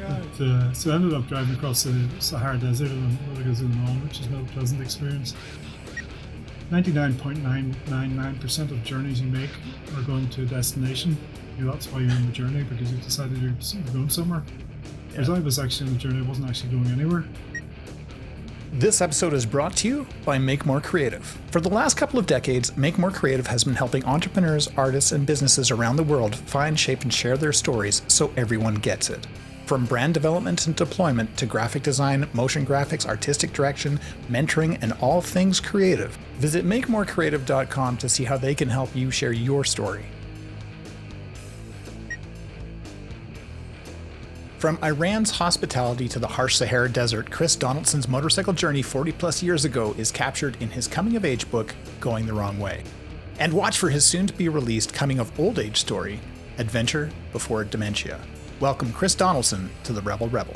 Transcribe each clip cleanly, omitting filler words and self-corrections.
So I ended up driving across the Sahara Desert on a which is no pleasant experience. 99.999% of journeys you make are going to a destination. That's why you're on the journey, because you've decided you're going somewhere. Whereas I was actually on the journey, I wasn't actually going anywhere. This episode is brought to you by Make More Creative. For the last couple of decades, Make More Creative has been helping entrepreneurs, artists, and businesses around the world find, shape, and share their stories so everyone gets it. From brand development and deployment to graphic design, motion graphics, artistic direction, mentoring, and all things creative, visit makemorecreative.com to see how they can help you share your story. From Iran's hospitality to the harsh Sahara Desert, Chris Donaldson's motorcycle journey 40 plus years ago is captured in his coming-of-age book, Going the Wrong Way. And watch for his soon-to-be-released coming-of-old-age story, Adventure Before Dementia. Welcome Chris Donaldson to the Rebel Rebel.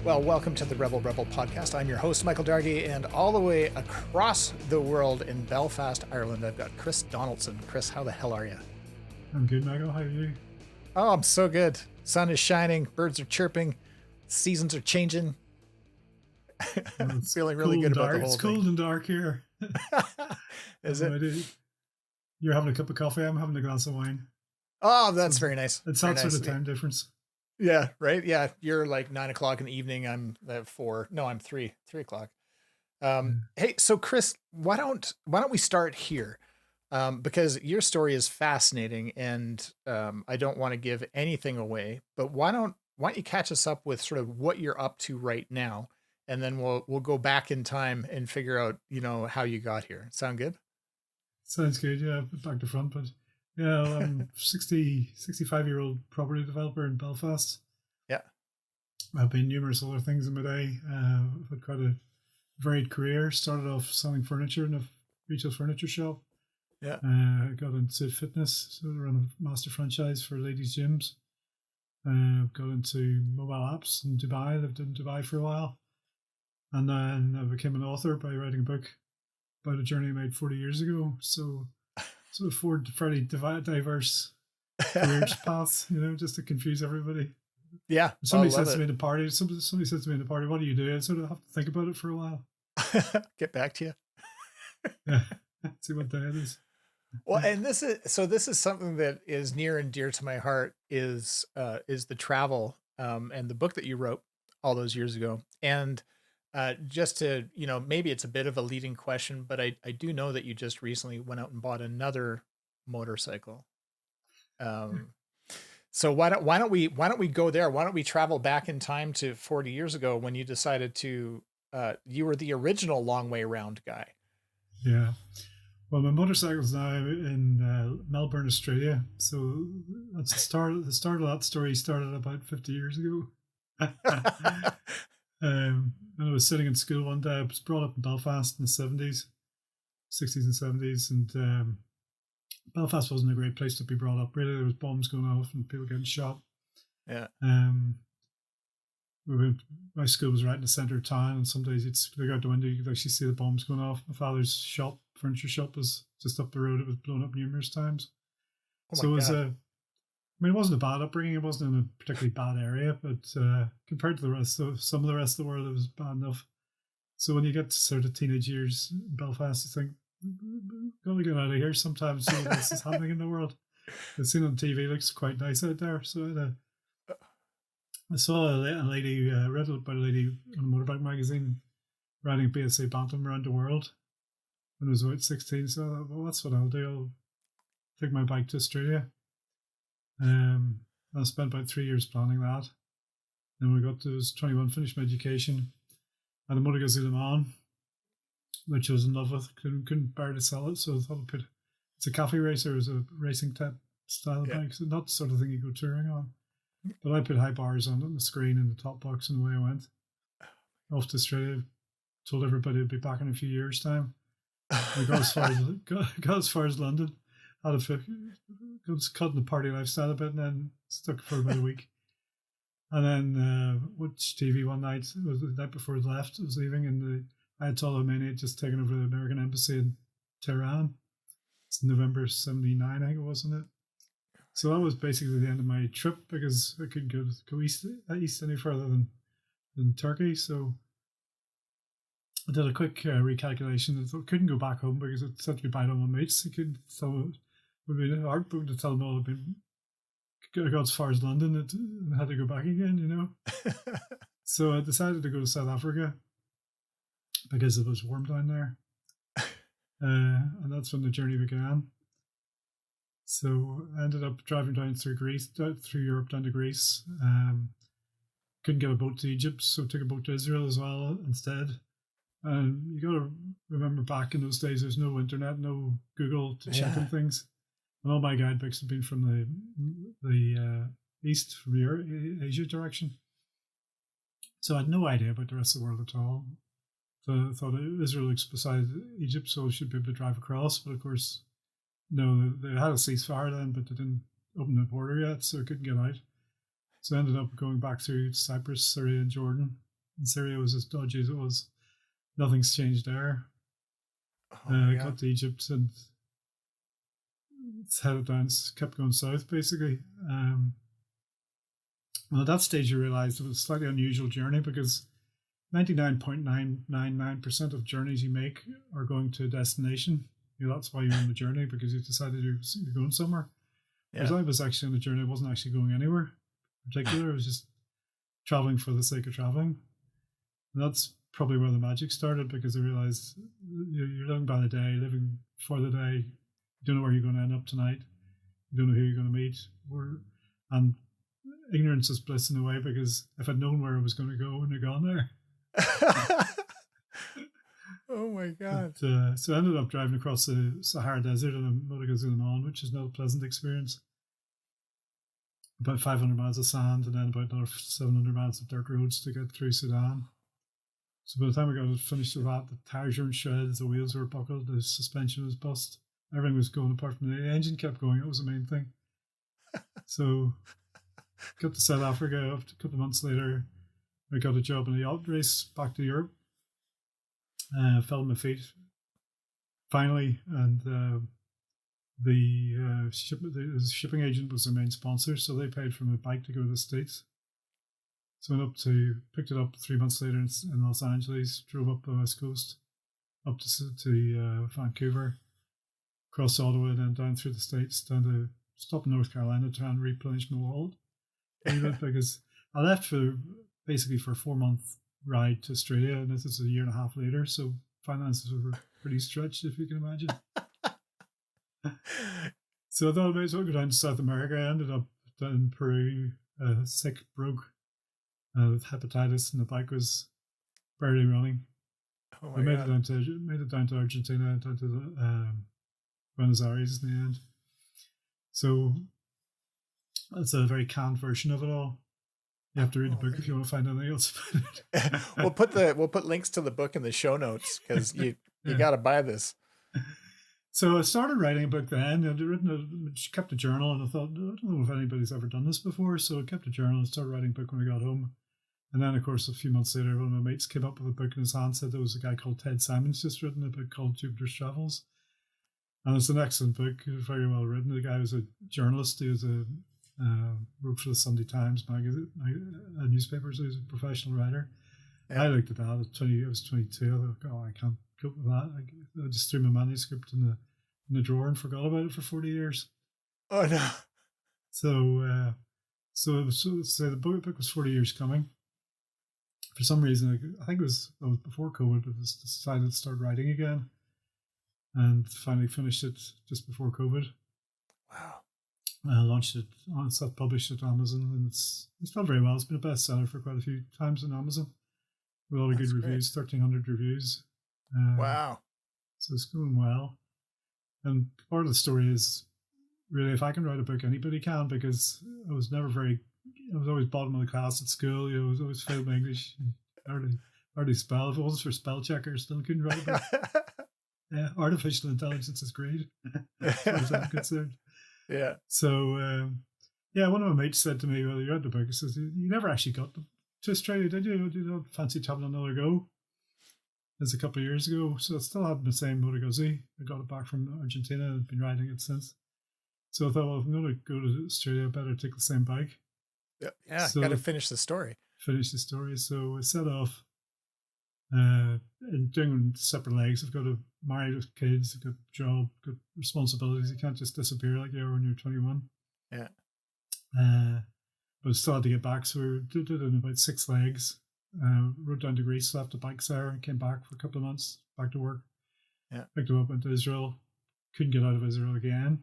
Well, welcome to the RebelRebel Podcast. I'm your host, Michael Dargie, and all the way across the world in Belfast, Ireland, I've got Chris Donaldson. Chris, how the hell are you? I'm good, Michael. How are you? Oh, I'm so good. Sun is shining, birds are chirping, seasons are changing. I'm feeling really good about the whole thing. It's cold and dark here. Is it? You're having a cup of coffee, I'm having a glass of wine. Oh, that's very nice. It's that sort of time difference. Yeah, right? Yeah, you're like 9 o'clock in the evening. I'm at 4. No, I'm 3 o'clock. Hey, so Chris, why don't we start here? Because your story is fascinating, and I don't want to give anything away. But why don't you catch us up with sort of what you're up to right now, and then we'll go back in time and figure out how you got here. Sound good? Sounds good. Yeah, back to front, but yeah, I'm 65-year-old property developer in Belfast. Yeah, I've been numerous other things in my day. I've had quite a varied career. Started off selling furniture in a retail furniture shop. Yeah. Got into fitness, so I run a master franchise for ladies' gyms. Got into mobile apps in Dubai, lived in Dubai for a while. And then I became an author by writing a book about a journey I made 40 years ago. So a fairly diverse careers paths, just to confuse everybody. Yeah. Somebody says to me in the party, what do you do? I sort of have to think about it for a while. Get back to you. Yeah. See what day it is. Well, and this is something that is near and dear to my heart is the travel and the book that you wrote all those years ago. And just to, maybe it's a bit of a leading question, but I do know that you just recently went out and bought another motorcycle. So why don't we go there? Why don't we travel back in time to 40 years ago when you decided to you were the original long way round guy? Yeah. Well, my motorcycle's now in Melbourne, Australia. So that's the start of that story started about 50 years ago. When I was sitting in school one day, I was brought up in Belfast in the 60s and 70s. And Belfast wasn't a great place to be brought up, really. There was bombs going off and people getting shot. Yeah. My school was right in the centre of town, and some days you'd look out the window, you could actually see the bombs going off. My father's shop, furniture shop, was just up the road. It was blown up numerous times. So it was it wasn't a bad upbringing. It wasn't in a particularly bad area, but compared to the rest of some of the rest of the world, it was bad enough. So when you get to sort of teenage years in Belfast, you think, gotta get out of here sometime, see what else is happening in the world. I've seen on TV, it looks quite nice out there. So I saw a lady, read about a lady on a motorbike magazine riding BSA Bantam around the world when I was about 16. So I thought, well, that's what I'll do. I'll take my bike to Australia. I spent about 3 years planning that. Then when I got to, I was 21, finished my education. I had a motor gazoo Le Mans, which I was in love with. Couldn't bear to sell it. So I thought it's a cafe racer, it was a racing type style bike. So not the sort of thing you go touring on. But I put high bars on it, the screen and the top box, and away I went. Off to Australia, told everybody I'd be back in a few years' time. I got as far as London. Got caught in the party lifestyle a bit, and then stuck for about a week. And then watched TV one night. It was the night before I left. I was leaving, and the Ayatollah Khomeini had just taken over the American embassy in Tehran. It's November '79, I think it was, wasn't it? So that was basically the end of my trip because I couldn't go east any further than Turkey. So I did a quick recalculation. I couldn't go back home because it set me by on my mates. I couldn't tell it would be heartbroken to tell them all I got as far as London and had to go back again, you know. So I decided to go to South Africa because it was warm down there. And that's when the journey began. So I ended up driving down through Europe down to Greece. Couldn't get a boat to Egypt, so took a boat to Israel as well instead. And you got to remember back in those days, there's no internet, no Google to check on things. And all my guidebooks have been from the east, from the Asia direction. So I had no idea about the rest of the world at all. So I thought Israel looks beside Egypt, so I should be able to drive across. But of course, no, they had a ceasefire then, but they didn't open the border yet, so I couldn't get out. So I ended up going back through Cyprus, Syria, and Jordan. And Syria was as dodgy as it was. Nothing's changed there. Got to Egypt and headed down, kept going south basically. And at that stage, you realised it was a slightly unusual journey because 99.999% of journeys you make are going to a destination. You know, that's why you're on the journey, because you've decided you're going somewhere. Whereas I was actually on the journey, I wasn't actually going anywhere in particular. I was just traveling for the sake of traveling. And that's probably where the magic started, because I realized you're living by the day, living for the day. You don't know where you're going to end up tonight. You don't know who you're going to meet. And ignorance is bliss in a way, because if I'd known where I was going to go, I wouldn't have gone there. Oh my God. But, so I ended up driving across the Sahara Desert in a motor gazelle on, which is not a pleasant experience. About 500 miles of sand and then about another 700 miles of dirt roads to get through Sudan. So by the time I got finished with that, the tires were in shreds, the wheels were buckled, the suspension was bust. Everything was going apart from the engine kept going. It was the main thing. So got to South Africa a couple of months later. I got a job in a yacht race back to Europe. Fell on my feet finally, and the shipping agent was their main sponsor, so they paid for my bike to go to the States. So I picked it up 3 months later in Los Angeles, drove up the West Coast, up to Vancouver, across Ottawa, and then down through the States, down to stop in North Carolina to try and replenish my wallet. Because I left for a 4-month ride to Australia, and this is a year and a half later, so finances were pretty stretched, if you can imagine. So I thought I might as well go down to South America. I ended up down in Peru, sick, broke, with hepatitis, and the bike was barely running. Oh I made it down to Argentina and down to Buenos Aires in the end. So that's a very canned version of it all. You have to read the book if you want to find anything else about it. We'll put links to the book in the show notes, because you got to buy this. So I started writing a book then. I'd kept a journal, and I thought, I don't know if anybody's ever done this before. So I kept a journal and started writing a book when I got home. And then, of course, a few months later, one of my mates came up with a book in his hand, said there was a guy called Ted Simon's just written a book called Jupiter's Travels. And it's an excellent book, very well written. The guy was a journalist. He was wrote for the Sunday Times magazine, a newspaper, so he was a professional writer. Yeah. I looked at that. I was 22. I thought, I can't cope with that. I just threw my manuscript in the drawer and forgot about it for 40 years. Oh no! So the book was 40 years coming. For some reason, I think it was before COVID. I just decided to start writing again, and finally finished it just before COVID. Wow. I launched it, self-published it on Amazon, and it's done very well. It's been a bestseller for quite a few times on Amazon. With a lot of good reviews, 1,300 reviews. Wow. So it's going well. And part of the story is, really, if I can write a book, anybody can, because I was always bottom of the class at school. I was always failed my English. Hardly spell. If it wasn't for spell checker, I still couldn't write a book. Yeah, artificial intelligence is great, as far as I'm concerned. Yeah. So, one of my mates said to me, well, you read the book. He says, you never actually got to Australia, did you? You don't fancy having another go? It's a couple of years ago. So I still have the same motor guzzi. I got it back from Argentina and I've been riding it since. So I thought, well, if I'm going to go to Australia, I better take the same bike. Yeah, so got to finish the story. So I set off and doing separate legs. I've got to marry with kids, I've got a job, got responsibilities. You can't just disappear like you are when you're 21. Yeah. But I still had to get back. So we did it in about 6 legs. Rode down to Greece, left the bikes there, and came back for a couple of months, back to work. Yeah. Picked them up, went to Israel. Couldn't get out of Israel again.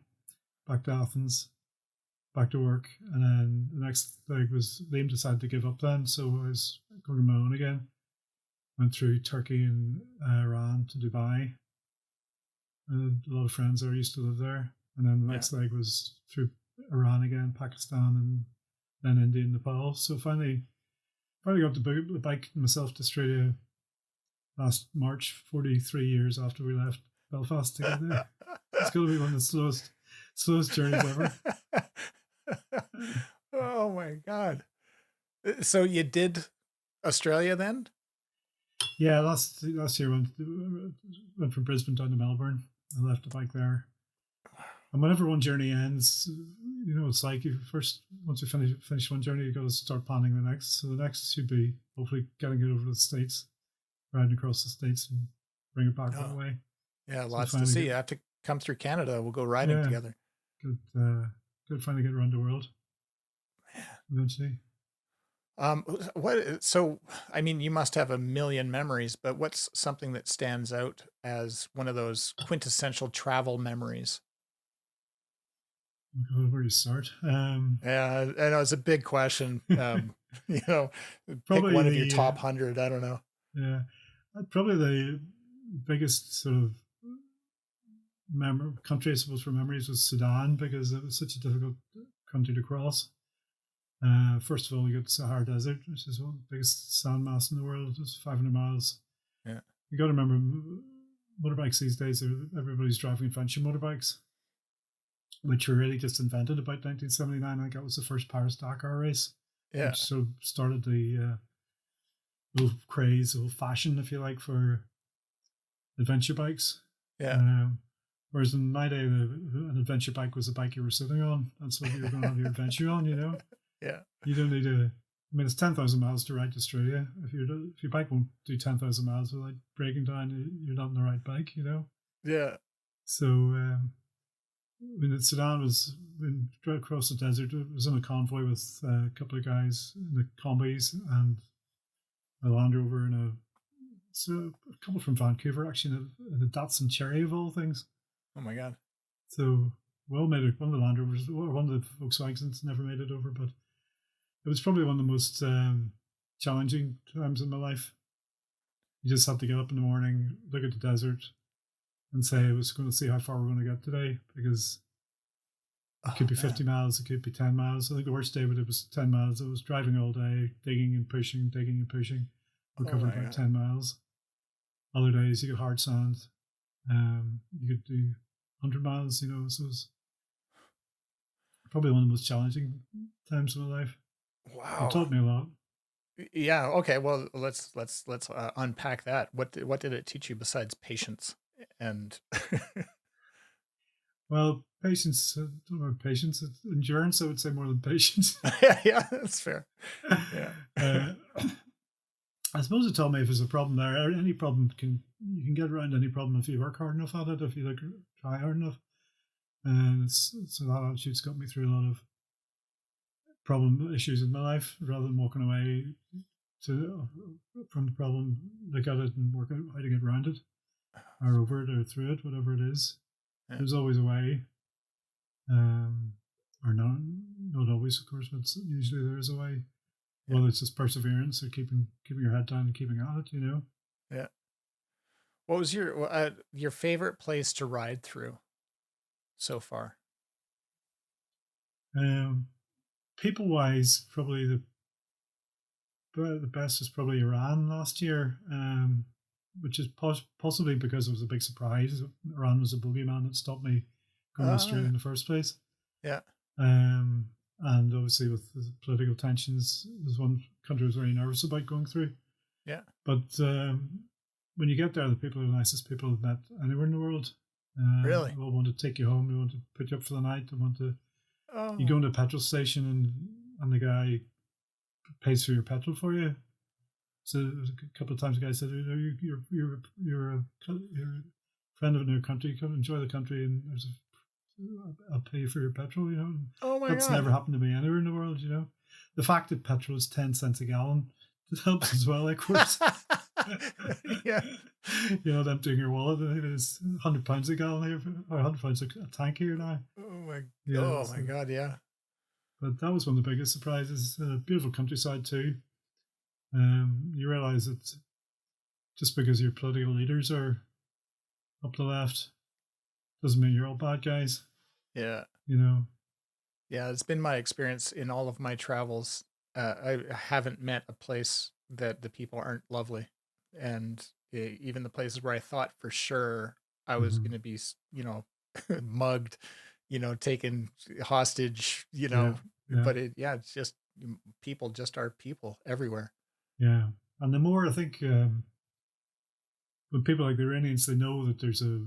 Back to Athens. Back to work. And then the next leg was Liam decided to give up then. So I was going on my own again. Went through Turkey and Iran to Dubai. And a lot of friends there used to live there. And then the next leg was through Iran again, Pakistan, and then India and Nepal. So finally got the bike myself to Australia last March, 43 years after we left Belfast to get there. It's going to be one of the slowest journeys ever. Oh my God. So you did Australia then? Yeah, last year went from Brisbane down to Melbourne. I left the bike there. And whenever one journey ends, it's like once you finish one journey, you got to start planning the next. So the next should be hopefully getting it over to the States, riding across the States and bring it back that way. Yeah, lots to see. You have to come through Canada. We'll go riding together. Good finally get around the world. Eventually. So, I mean, you must have a million memories, but what's something that stands out as one of those quintessential travel memories? Where do you start? Yeah, I know it's a big question. Pick probably one of your top 100. I don't know. Yeah, probably the biggest sort of country, I suppose, for memories was Sudan, because it was such a difficult country to cross. First of all, we got the Sahara Desert, which is one of the biggest sand mass in the world. It's 500 miles. Yeah, you got to remember, motorbikes these days everybody's driving adventure motorbikes, which were really just invented about 1979. I think that was the first Paris-Dakar race. Yeah. Which sort of started the little craze, little fashion, if you like, for adventure bikes. Yeah. Whereas in my day, an adventure bike was a bike you were sitting on. That's what you were going to have your adventure on, Yeah. You don't need it's 10,000 miles to ride to Australia. If your bike won't do 10,000 miles without breaking down, you're not on the right bike, Yeah. So, Sudan was drove across the desert. It was in a convoy with a couple of guys in the combis and a Land Rover and a couple from Vancouver, actually, in a Datsun Cherry of all things. Oh my God! So made it. One of the Land Rovers, or one of the Volkswagens, never made it over, but it was probably one of the most challenging times in my life. You just had to get up in the morning, look at the desert, and say, I was going to see how far we're going to get today, because it could be 50 miles, it could be 10 miles. I think the worst day, but it was 10 miles. I was driving all day, digging and pushing. We covered about 10 miles. Other days, you got hard sand. You could do 100 miles, so it was probably one of the most challenging times of my life. Wow. It taught me a lot. Yeah. Okay. Well, let's unpack that. What did it teach you besides patience and? Well, patience. I don't know about patience. Endurance, I would say, more than patience. Yeah, that's fair. Yeah. I suppose it taught me if there's a problem there, any problem you can get around any problem if you work hard enough at it, if you try hard enough. And so that attitude's got me through a lot of problem issues in my life, rather than walking away from the problem, look at it and work out how to get around it, or over it, or through it, whatever it is. Yeah. There's always a way, or not always, of course, but usually there is a way. Yeah. Well, it's just perseverance, or keeping your head down and keeping at it, Yeah. What was your favorite place to ride through so far? People wise, probably the best was probably Iran last year, which is possibly because it was a big surprise. Iran was a boogeyman that stopped me going to Australia in the first place. Yeah. And obviously with the political tensions, there's one country I was very nervous about going through. Yeah. But when you get there, the people are the nicest people I've met anywhere in the world. Really? They all want to take you home. They want to put you up for the night. They want to. Oh. You go into a petrol station and the guy pays for your petrol for you. So a couple of times the guy said, "You're a friend of another country. Come enjoy the country, and I'll pay you for your petrol." You know. Oh my That's God. never happened to me anywhere in the world. You know, the fact that petrol is 10 cents a gallon helps as well. Of course. Yeah. You're not emptying your wallet. I think it's £100 a gallon here, or £100 a tank here now. Oh my God, yeah. But that was one of the biggest surprises. Beautiful countryside too. You realise that just because your political leaders are up the left doesn't mean you're all bad guys. Yeah. You know. Yeah, it's been my experience in all of my travels. I haven't met a place that the people aren't lovely. And even the places where I thought for sure I was going to be, mugged, taken hostage, but it's just people just are people everywhere. Yeah. And the more I think when people like the Iranians, they know that there's a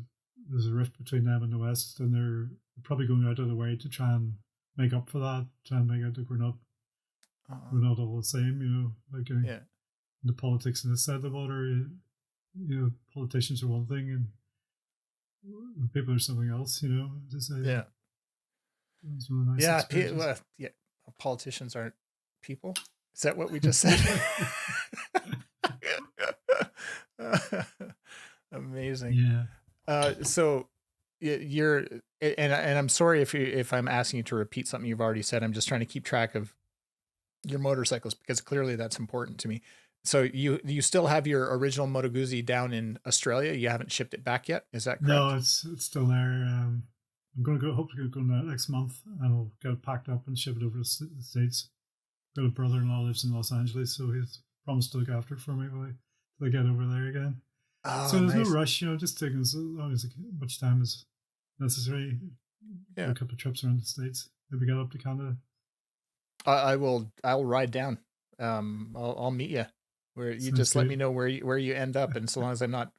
rift between them and the West, and they're probably going out of their way to try and make up for that, try and make out that we're not all the same, like the politics on this side of the border. Politicians are one thing and people are something else, Just, yeah. It's really nice. Politicians aren't people. Is that what we just said? Amazing. Yeah. So you're, and I'm sorry if I'm asking you to repeat something you've already said. I'm just trying to keep track of your motorcycles because clearly that's important to me. So you still have your original Moto Guzzi down in Australia? You haven't shipped it back yet? Is that correct? No, it's still there. I'm going to hopefully go next month, and I'll get it packed up and ship it over to the States. I've got a brother-in-law lives in Los Angeles, so he's promised to look after it for me when I get over there again. Oh, so there's no rush, just taking as long as much time as necessary. Yeah. A couple of trips around the States. Maybe get up to Canada. I'll ride down. I'll meet you. Where you Sounds just good. Let me know where you end up, and so long as I'm not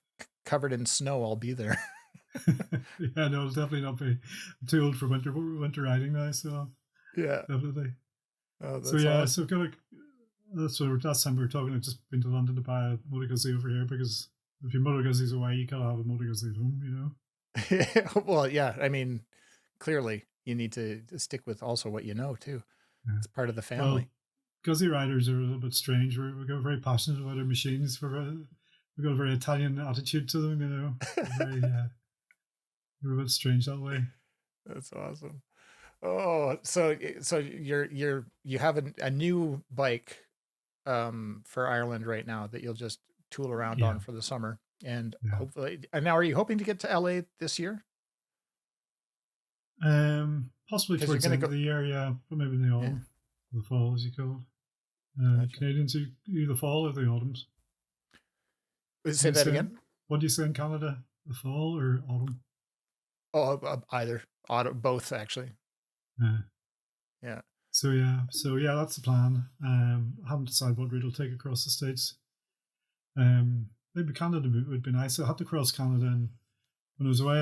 covered in snow, I'll be there. Yeah, no, I'll definitely not be. I'm too old for winter riding now, so yeah, definitely. Oh, that's awesome. Last time we were talking, I've just been to London to buy a Moto Guzzi over here because if your Moto Guzzi's away, you gotta have a Moto Guzzi at home, Well, yeah, I mean, clearly you need to stick with also what you know too. Yeah. It's part of the family. Well, Guzzi riders are a little bit strange. We got very passionate about our machines. We've got a very Italian attitude to them, We're a bit strange that way. That's awesome. Oh, so you have a new bike for Ireland right now that you'll just tool around on for the summer, and hopefully. And now, are you hoping to get to LA this year? Possibly towards the end of the year, but maybe in the autumn, the fall, as you call it. Gotcha. Canadians, either fall or the autumns. Say that again. What do you say in Canada? The fall or autumn? Oh, either. Autumn, both actually. Yeah. So that's the plan. I haven't decided what route I'll take across the States. Maybe Canada would be nice. I had to cross Canada, and when I was away,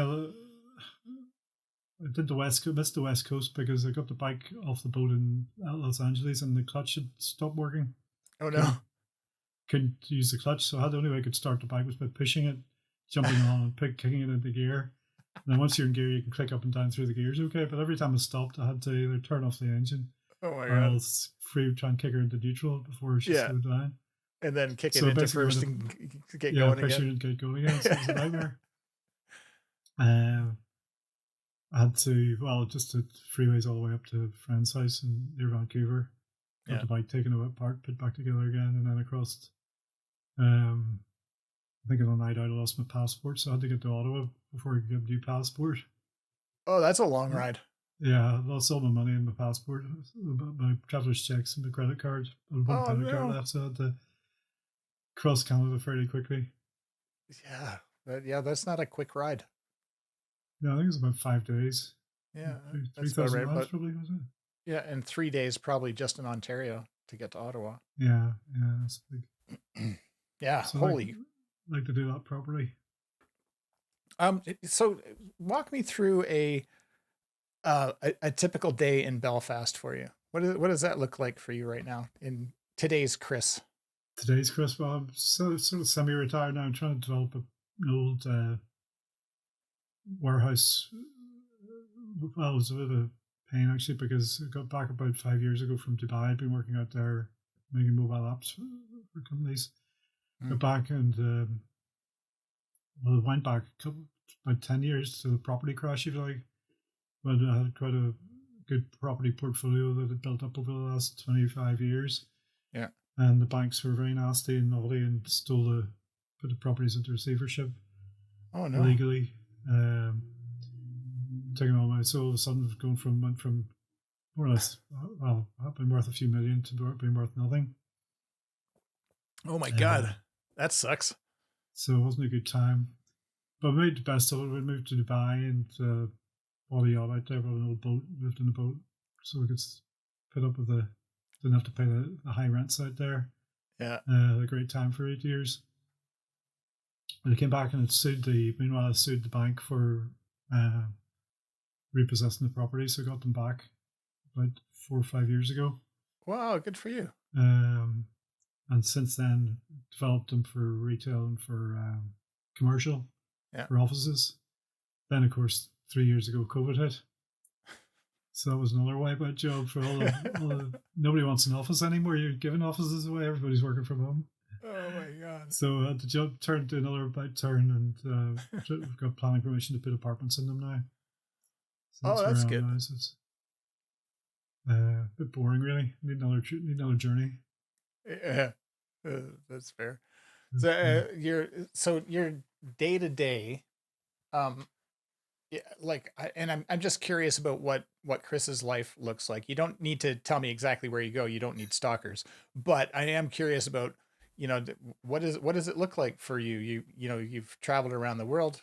I did missed the West Coast because I got the bike off the boat in Los Angeles and the clutch had stopped working. Oh no! Couldn't use the clutch, so the only way I could start the bike was by pushing it, jumping on and kicking it into gear. And then once you're in gear, you can click up and down through the gears, okay? But every time I stopped, I had to either turn off the engine, or else try and kick her into neutral before she slowed down, and then kick it into first and get going again. And get going again. So it was a nightmare. I had to, just the freeways all the way up to a friend's house near Vancouver. Got the bike taken apart, put back together again, and then across. I think on the night out I lost my passport, so I had to get to Ottawa before I could get a new passport. Oh, that's a long ride. Yeah, I lost all my money in my passport, my traveller's checks and the credit card. One credit card left, so I had to cross Canada fairly quickly. Yeah, that's not a quick ride. Yeah, I think it was about 5 days. Yeah, 3,000 miles probably, was it? Yeah, and 3 days probably just in Ontario to get to Ottawa. Yeah, that's big. Yeah, so holy. I'd like to do that properly. So walk me through a typical day in Belfast for you. What does that look like for you right now in today's Chris? Today's Chris, well, I'm sort of semi-retired now. I'm trying to develop an old warehouse. Well, it was a bit of a pain actually because I got back about 5 years ago from Dubai. I'd been working out there making mobile apps for companies. Got back and well, I went back about 10 years to the property crash, if you like. But I had quite a good property portfolio that had built up over the last 25 years. Yeah. And the banks were very nasty and naughty and put the properties into receivership. Oh, no. Illegally. Taking all my, so all of a sudden went from more or less, well, I've been worth a few million to being worth nothing. Oh my God. That sucks. So it wasn't a good time. But we made the best of it. We moved to Dubai and bought a yacht out there, bought an old boat, lived in a boat so we could put up with didn't have to pay the high rents out there. Yeah. Had a great time for 8 years. And I came back and meanwhile I sued the bank for repossessing the property, so I got them back about 4 or 5 years ago. Wow, good for you. And since then, developed them for retail and for commercial, for offices. Then, of course, 3 years ago, COVID hit. So that was another wipeout job for all the nobody wants an office anymore. You're giving offices away. Everybody's working from home. Oh my God. So the job turned to another about turn, and we've got planning permission to put apartments in them now. So that's good. Now. So it's a bit boring, really. Need another journey. Yeah, that's fair. So your day to day, I'm just curious about what Chris's life looks like. You don't need to tell me exactly where you go. You don't need stalkers, but I am curious about, what does it look like for you? You've traveled around the world.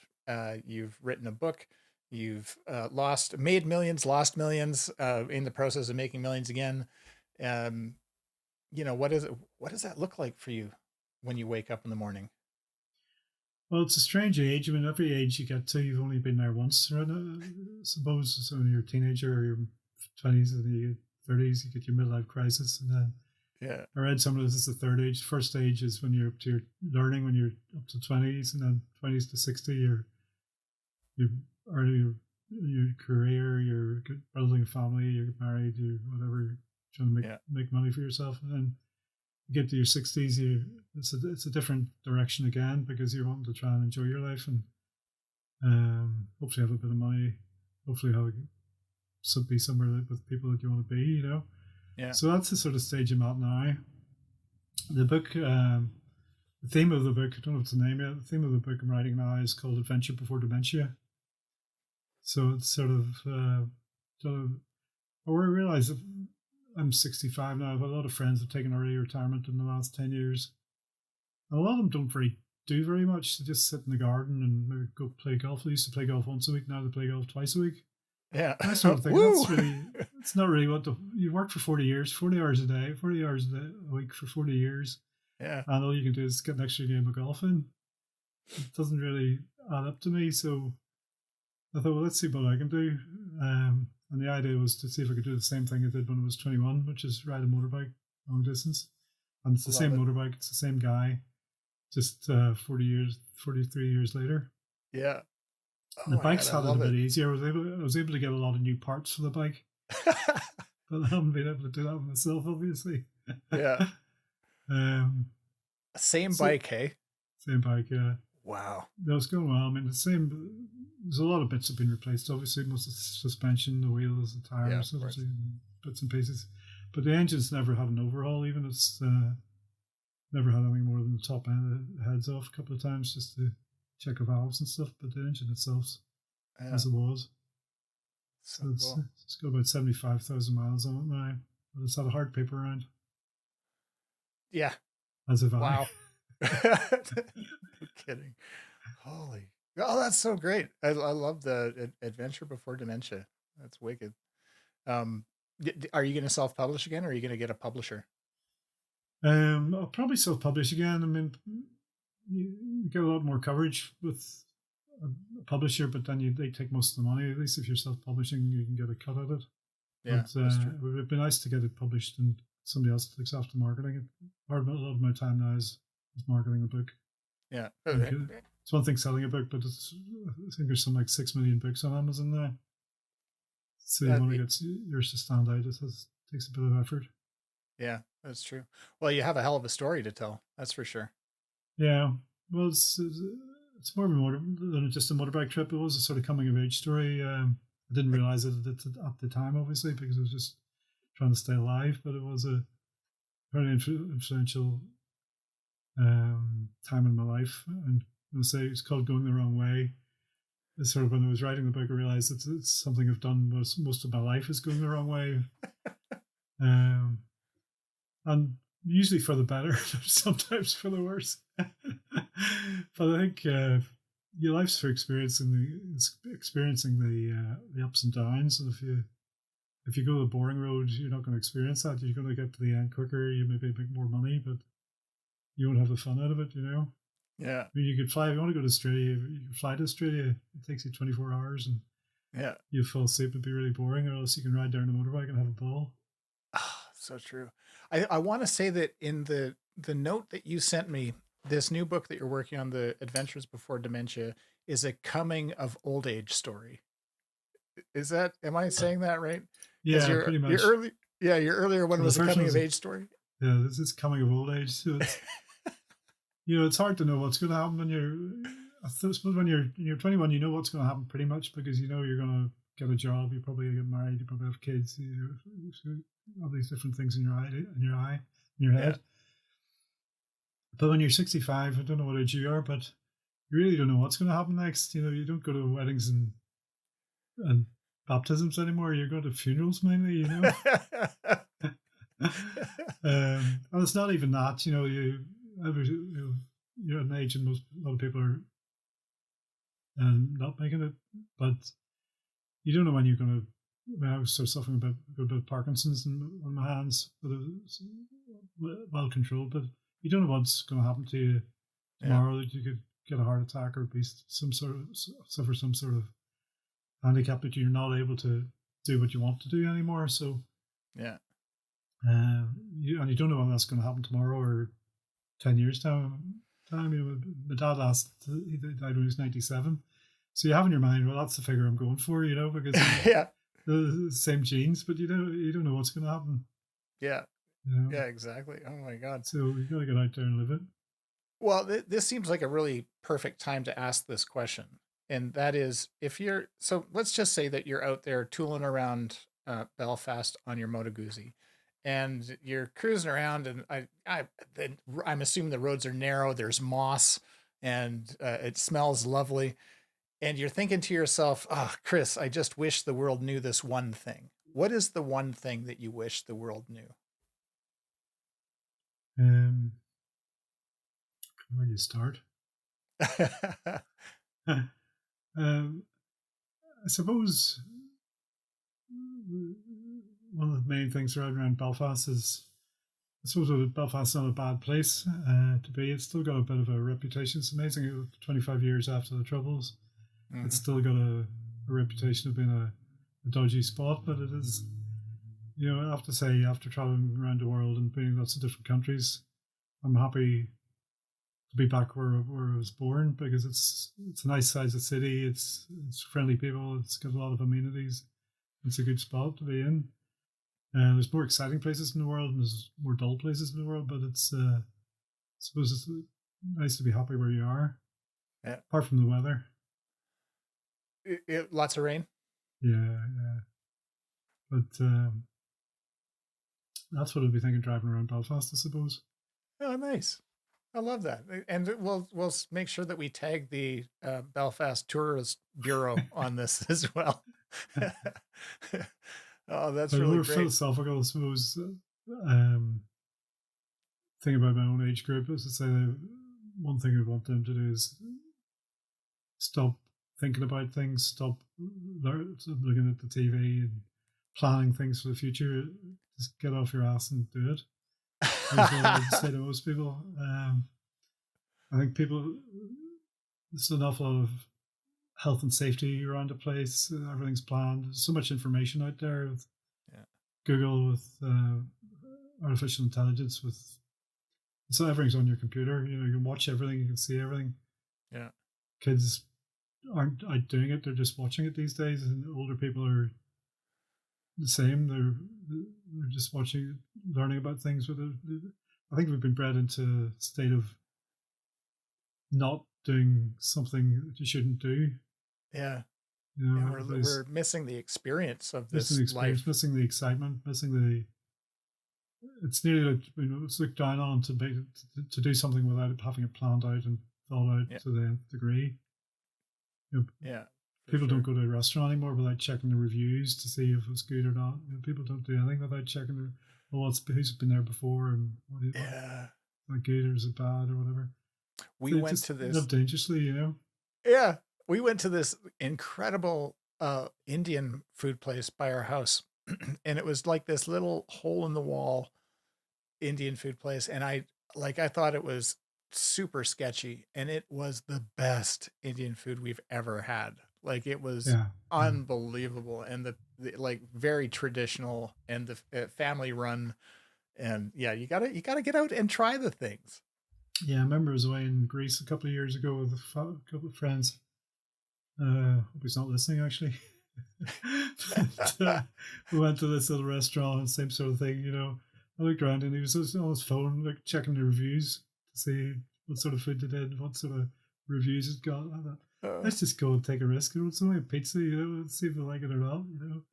You've written a book. You've made millions, lost millions, in the process of making millions again. What does that look like for you when you wake up in the morning? Well, it's a strange age. I mean, every age you get to, you've only been there once, right? I suppose so when you're a teenager or your 20s and your 30s, you get your midlife crisis. And then I read some of this is the third age. First stage is when you're up to your learning, when you're up to 20s, and then 20s to 60, your career, you're building a family, you're married, you're whatever, you're trying to make money for yourself. And then you get to your 60s, it's a different direction again because you're wanting to try and enjoy your life and hopefully have a bit of money, hopefully be somewhere with people that you want to be, Yeah. So that's the sort of stage I'm at now. The book, the theme of the book, I don't know if it's the name yet, the theme of the book I'm writing now is called Adventure Before Dementia. So it's sort of I realize that I'm 65 now. I have a lot of friends who have taken early retirement in the last 10 years. And a lot of them don't do very much. They just sit in the garden and maybe go play golf. They used to play golf once a week. Now they play golf twice a week. Yeah. That sort of thing. It's not really you work for 40 years, 40 hours a day, 40 hours a week for 40 years. Yeah. And all you can do is get an extra game of golf in. It doesn't really add up to me. So I thought, well, let's see what I can do. And the idea was to see if I could do the same thing I did when I was 21, which is ride a motorbike long distance. And it's the same motorbike, it's the same guy, just 43 years later. Yeah. The bike's had it a bit easier. I was able to get a lot of new parts for the bike. But I haven't been able to do that myself, obviously. Yeah. Same bike, hey? Same bike, yeah. Wow. No, it's going well. I mean, there's a lot of bits have been replaced. Obviously, most of the suspension, the wheels, the tires, bits and pieces. But the engine's never had an overhaul, even. It's never had anything more than the top end of the heads off a couple of times just to check the valves and stuff. But the engine itself's as it was. So it's got about 75,000 miles on it now. But it's had a hard paper around. Yeah. As if wow. No kidding. Holy. Oh, that's so great. I love the Adventure Before Dementia. That's wicked. Are you going to self-publish again, or are you going to get a publisher? I'll probably self-publish again. I mean, you get a lot more coverage with a publisher, but then they take most of the money. At least if you're self-publishing, you can get a cut at it. Yeah, but it would be nice to get it published and somebody else takes after marketing it. A lot of my time now is marketing a book. Yeah. It's one thing selling a book, but I think there's something like 6 million books on Amazon now. So you want to get yours to stand out. It takes a bit of effort. Yeah, that's true. Well, you have a hell of a story to tell. That's for sure. Yeah. Well, it's more than just a motorbike trip. It was a sort of coming of age story. I didn't realize it at the time, obviously, because I was just trying to stay alive. But it was a very influential time in my life. And I say it's called Going the Wrong Way. It's sort of when I was writing the book, I realized it's something I've done most of my life is going the wrong way. And usually for the better, sometimes for the worse. But I think your life's for experiencing the ups and downs. And if you go the boring road, you're not going to experience that. You're going to get to the end quicker. You maybe make more money, but you won't have the fun out of it. Yeah. I mean, you could fly. If you want to go to Australia, you can fly to Australia. It takes you 24 hours, and you fall asleep. It'd be really boring. Or else you can ride down a motorbike and have a ball. So true. I want to say that in the note that you sent me, this new book that you're working on, The Adventures Before Dementia, is a coming of old age story. Am I saying that right? Yeah, pretty much. Your earlier one was a coming of age story. Yeah, this is coming of old age. So it's, it's hard to know what's going to happen I suppose when you're 21, you know what's going to happen pretty much because you're going to get a job, you probably get married, you probably have kids, all these different things in your head. But when you're 65, I don't know what age you are, but you really don't know what's going to happen next. You don't go to weddings and baptisms anymore. You go to funerals mainly. And it's not even that. You're at an age, and a lot of people are not making it, but you don't know when you're going to. I was sort of suffering a bit of Parkinson's on my hands, but it was well controlled. But you don't know what's going to happen to you tomorrow. That you could get a heart attack or be suffer some sort of handicap that you're not able to do what you want to do anymore. So and you don't know when that's going to happen tomorrow or 10 years time. My dad he died when he was 97. So you have in your mind, well, that's the figure I'm going for, because the same genes, but you don't know what's going to happen. Yeah. Yeah, exactly. Oh my God. So you got to get out there and live it. Well, this seems like a really perfect time to ask this question. And that is, so let's just say that you're out there tooling around Belfast on your Moto Guzzi, and you're cruising around, and I'm assuming the roads are narrow, there's moss, and it smells lovely. And you're thinking to yourself, Chris, I just wish the world knew this one thing. What is the one thing that you wish the world knew? Where do you start? I suppose one of the main things around Belfast is, I suppose Belfast is not a bad place to be. It's still got a bit of a reputation. It's amazing, 25 years after the Troubles, it's still got a reputation of being a dodgy spot, but it is, I have to say, after traveling around the world and being in lots of different countries, I'm happy to be back where I was born, because it's a nice size of city. It's friendly people. It's got a lot of amenities. It's a good spot to be in. There's more exciting places in the world and there's more dull places in the world, but it's I suppose it's nice to be happy where you are. Yeah. Apart from the weather. Lots of rain. Yeah. But that's what I'd be thinking driving around Belfast, I suppose. Oh, nice. I love that. And we'll make sure that we tag the Belfast Tourist Bureau on this as well. Oh, that's really more great. Philosophical, I suppose. Thing about my own age group is to say that one thing I want them to do is stop thinking about things, stop looking at the TV and planning things for the future. Just get off your ass and do it. That's what I would say to most people. I think there's an awful lot of health and safety around the place. Everything's planned. There's so much information out there with Google, with artificial intelligence, so everything's on your computer. You can watch everything, you can see everything. Yeah. Kids aren't out doing it; they're just watching it these days, and older people are the same. They're just watching, learning about things. But I think we've been bred into a state of not doing something that you shouldn't do. Yeah. We're missing the experience of this life. Missing the excitement, it's nearly like, it's looked down on to do something without having it planned out and thought out to the nth degree. People don't go to a restaurant anymore without checking the reviews to see if it's good or not. People don't do anything without checking who's been there before and is it good or is it bad or whatever. We went to this live dangerously, Yeah, we went to this incredible Indian food place by our house, and it was like this little hole in the wall Indian food place, and I thought it was super sketchy, and it was the best Indian food we've ever had. Like, it was unbelievable, and the very traditional, and the family run, and you gotta get out and try the things. Yeah, I remember I was away in Greece a couple of years ago with a couple of friends. Hope he's not listening, actually. We went to this little restaurant and same sort of thing, I looked around and he was on his phone, checking the reviews to see what sort of food they did, what sort of reviews it got. I thought, let's just go and take a risk. It's only a pizza, let's see if we like it or not,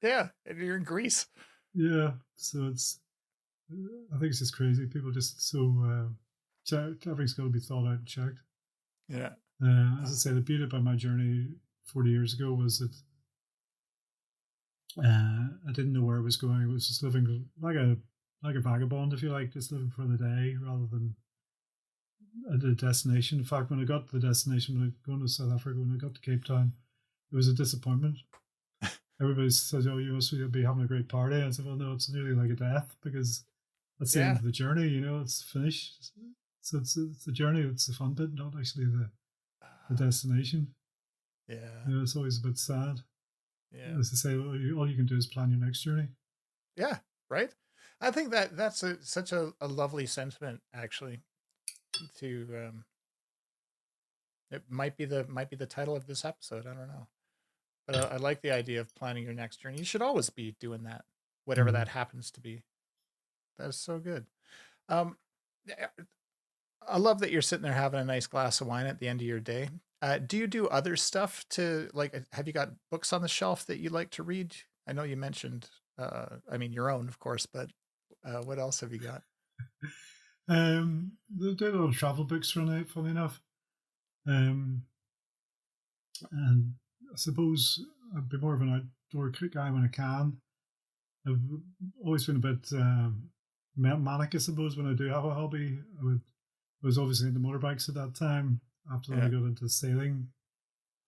Yeah, and you're in Greece. Yeah, so I think it's just crazy. People just so... everything's got to be thought out and checked. Yeah. As I say, the beauty about my journey 40 years ago was that I didn't know where I was going. I was just living like a vagabond, if you like, just living for the day rather than at a destination. In fact, when I got to the destination, when I was going to South Africa, when I got to Cape Town, it was a disappointment. Everybody says, "Oh, you must be having a great party." I said, "Well, no, it's nearly like a death because that's the end of the journey. It's finished." So it's the journey, it's the fun bit, not actually the destination. Yeah. It's always a bit sad. Yeah. As I say, all you can do is plan your next journey. Yeah, right? I think that's such a lovely sentiment, actually. It might be the title of this episode, I don't know. But I like the idea of planning your next journey. You should always be doing that, whatever that happens to be. That's so good. I love that you're sitting there having a nice glass of wine at the end of your day. Do you do other stuff have you got books on the shelf that you like to read? I know you mentioned, your own, of course, but what else have you got? They do a lot of travel books funny enough. And I suppose I'd be more of an outdoor guy when I can. I've always been a bit manic, I suppose, when I do have a hobby. I was obviously into motorbikes at that time. After that, I got into sailing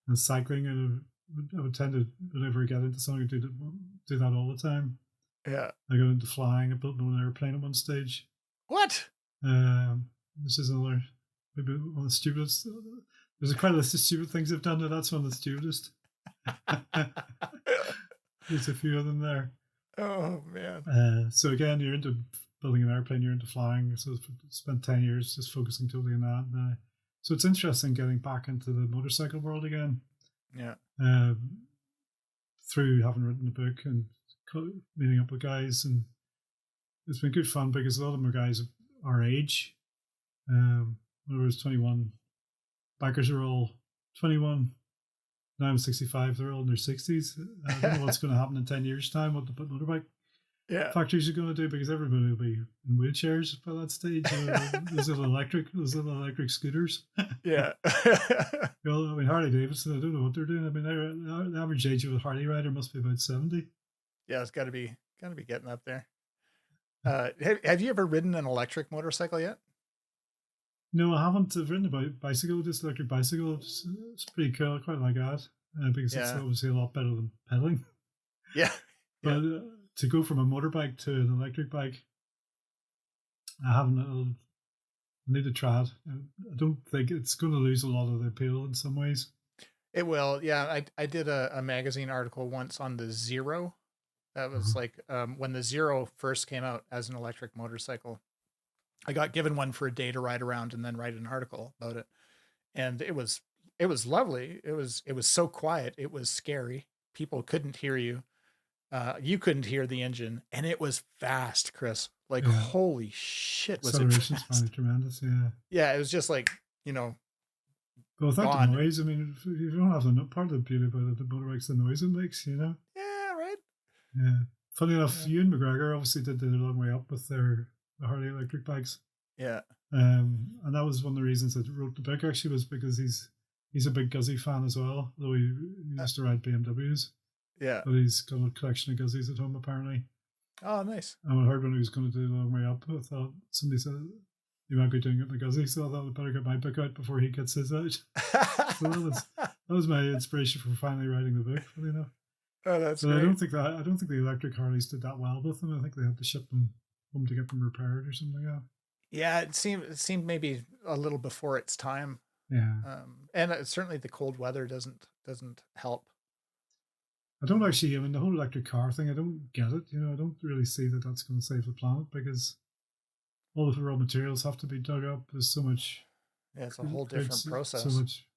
and cycling, and I would tend to, whenever I get into something, do that all the time. Yeah. I got into flying. I built my own airplane at one stage. What? This is another, maybe one of the stupidest. There's quite a list of stupid things I've done, and that's one of the stupidest. There's a few of them there. Oh, man. So again, you're into building an airplane, you're into flying. So I spent 10 years just focusing totally on that. So it's interesting getting back into the motorcycle world again. Yeah. Through having written a book and meeting up with guys. And it's been good fun because a lot of them are guys of our age. When I was 21, bikers are all 21. Now I'm 65, they're all in their 60s. I don't know what's going to happen in 10 years' time, what the motorbike factories are going to do, because everybody will be in wheelchairs by that stage. Those little electric scooters. Yeah. Harley Davidson, I don't know what they're doing. The average age of a Harley rider must be about 70. Yeah, it's got to be getting up there. Have you ever ridden an electric motorcycle yet? No, I haven't. I've ridden a bicycle, just electric bicycle. It's pretty cool. I quite like that because it's obviously a lot better than pedaling. Yeah. But to go from a motorbike to an electric bike, I haven't. I need to try it. I don't think it's going to lose a lot of the appeal in some ways. It will. Yeah. I did a magazine article once on the Zero. That was like when the Zero first came out as an electric motorcycle. I got given one for a day to ride around and then write an article about it. And it was lovely. It was so quiet. It was scary. People couldn't hear you. You couldn't hear the engine, and it was fast, Chris. Like, holy shit, was it fast? Probably tremendous, yeah. Yeah, it was just like, But without the noise, I mean, if you don't have the part of the beauty about it, the motorbike's the noise it makes, Yeah, right. Yeah. Funny enough, Ewan McGregor obviously did the long way up with the Harley electric bikes. Yeah. And that was one of the reasons I wrote the book, actually, was because he's a big Guzzi fan as well, though he used to ride BMWs. Yeah. But he's got a collection of Guzzis at home, apparently. Oh, nice. And I heard when he was going to do the long way up, I thought somebody said he might be doing it in the Guzzi, so I thought I'd better get my book out before he gets his out. So that was my inspiration for finally writing the book, funny enough. Oh, that's great. I don't think the electric Harleys did that well with them. I think they had to ship them home to get them repaired or something like that. Yeah, it seemed maybe a little before its time. Yeah. And certainly the cold weather doesn't help. I don't actually, I mean, the whole electric car thing, I don't get it. I don't really see that that's going to save the planet, because all of the raw materials have to be dug up. There's so much. Yeah, it's a whole different process. So much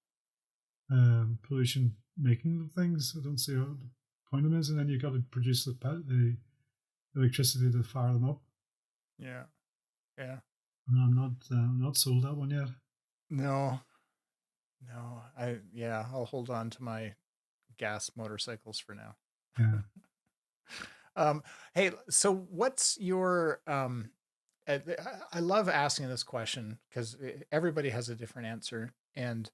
pollution making things. I don't see what the point of them is. And then you've got to produce the electricity to fire them up. Yeah. Yeah. And I'm not sold that one yet. No. I'll hold on to my gas motorcycles for now. Yeah. Hey, so what's your I love asking this question because everybody has a different answer, and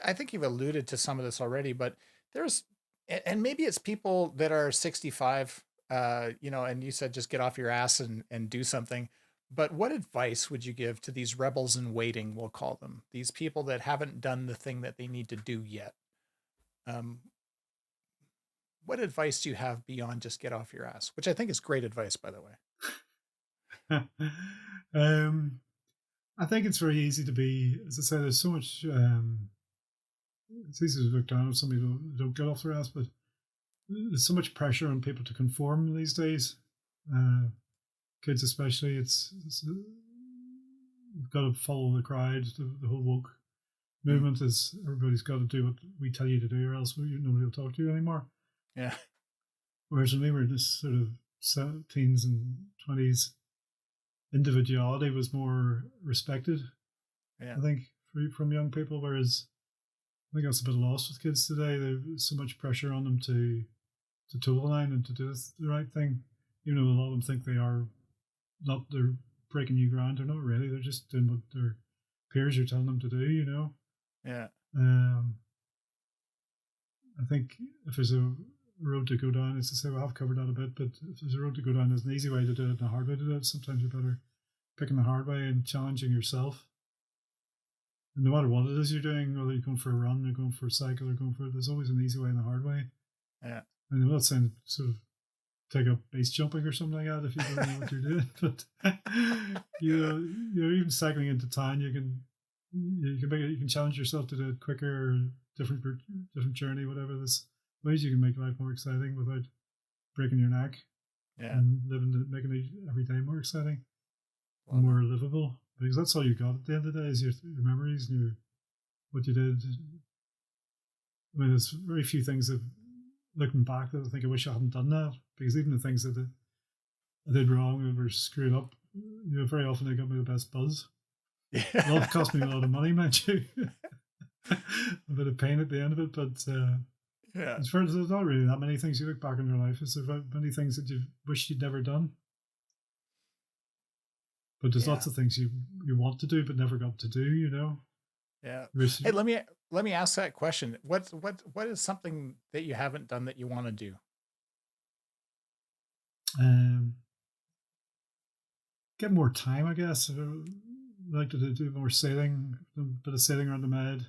I think you've alluded to some of this already, but and maybe it's people that are 65, and you said just get off your ass and do something. But what advice would you give to these rebels in waiting, we'll call them, these people that haven't done the thing that they need to do yet? What advice do you have beyond just get off your ass? Which I think is great advice, by the way. I think it's very easy to be, as I said, there's so much, it's easy to look down on somebody who don't get off their ass, but there's so much pressure on people to conform these days. Kids especially, it's you've got to follow the crowd. The whole woke movement is everybody's got to do what we tell you to do, or else nobody will talk to you anymore. Yeah. Whereas when we were in this sort of teens and 20s, individuality was more respected. Yeah. I think from young people, whereas I think that's a bit lost with kids today. There's so much pressure on them to toe the line and to do the right thing. Even though a lot of them think they're breaking new ground, they're not really. They're just doing what their peers are telling them to do, Yeah. I think if there's a road to go down, it's to say, well, I've covered that a bit, but if there's a road to go down, there's an easy way to do it and a hard way to do it. Sometimes you're better picking the hard way and challenging yourself. And no matter what it is you're doing, whether you're going for a run or going for a cycle or there's always an easy way and a hard way. Yeah. And I'm not saying sort of take up base jumping or something like that if you don't know what you're doing, but even cycling into town, you can challenge yourself to do it quicker, or different journey, whatever. There's ways you can make life more exciting without breaking your neck. Yeah. And making every day more exciting, more livable, because that's all you got at the end of the day is your memories and what you did. I mean, there's very few things that, looking back, that I think I wish I hadn't done that, because even the things that I did wrong and were screwed up, very often they got me the best buzz. Yeah. It cost me a lot of money, mind you. A bit of pain at the end of it, but yeah, there's not really that many things you look back in your life. Is there many things that you wish you'd never done? But there's lots of things you want to do but never got to do, Yeah. Hey, let me ask that question. What is something that you haven't done that you want to do? Get more time, I guess. I'd like to do more sailing, a bit of sailing around the Med.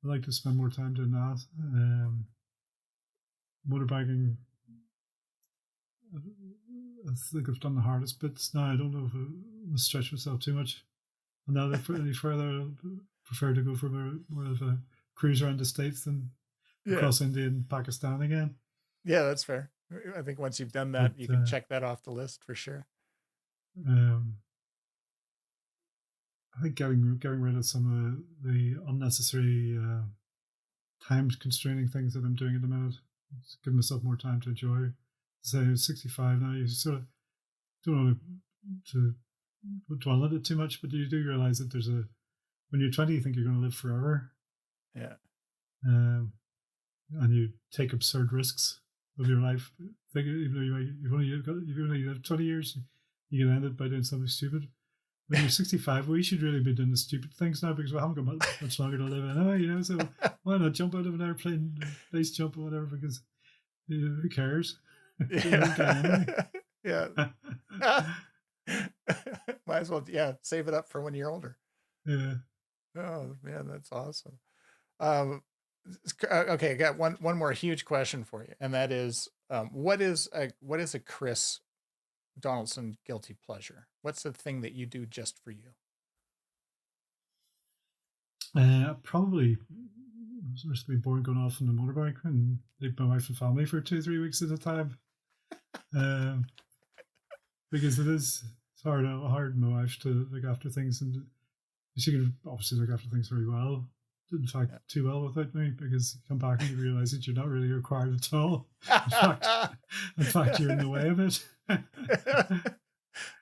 I'd like to spend more time doing that. Motorbiking, I think I've done the hardest bits now. I don't know if I will stretch myself too much. And now any further, I prefer to go for more of a cruise around the States than across India and Pakistan again. Yeah, that's fair. I think once you've done that, you can check that off the list for sure. I think getting rid of some of the unnecessary time constraining things that I'm doing at the minute. Just give myself more time to enjoy. So I'm 65 now. You sort of don't want to dwell on it too much, but you do realize that when you're 20, you think you're going to live forever. Yeah. And you take absurd risks of your life. Even though you've only lived 20 years, you can end it by doing something stupid. When you're 65, we should really be doing the stupid things now because we haven't got much longer to live anyway, So why not jump out of an airplane, base jump or whatever, because who cares? Yeah. Might as well, save it up for when you're older. Yeah. Oh man, that's awesome. Okay, I got one more huge question for you, and that is, what is a Chris Donaldson guilty pleasure? What's the thing that you do just for you? Probably supposed to be born going off on the motorbike and leave my wife and family for 2-3 weeks at a time. Because it's hard on my wife to look after things, and she can obviously look after things very well. In fact, too well without me, because you come back and you realize that you're not really required at all. In fact, you're in the way of it.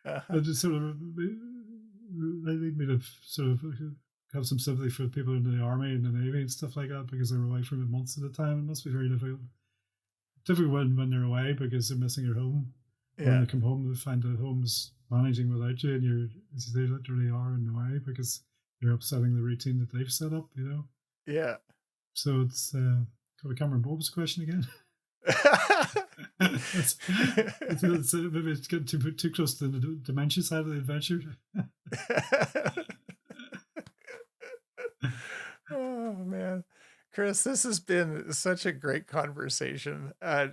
I just sort of, they lead me to sort of have some sympathy for people in the army and the navy and stuff like that, because they're away from it months at a time. It must be very difficult when they're away because they're missing your home. When they come home, they find that home's managing without you, and they literally are in the way because you're upsetting the routine that they've set up, Yeah. So it's, I can't remember what was the question again. Maybe it's getting too close to the dementia side of the adventure. Oh man, Chris, this has been such a great conversation. I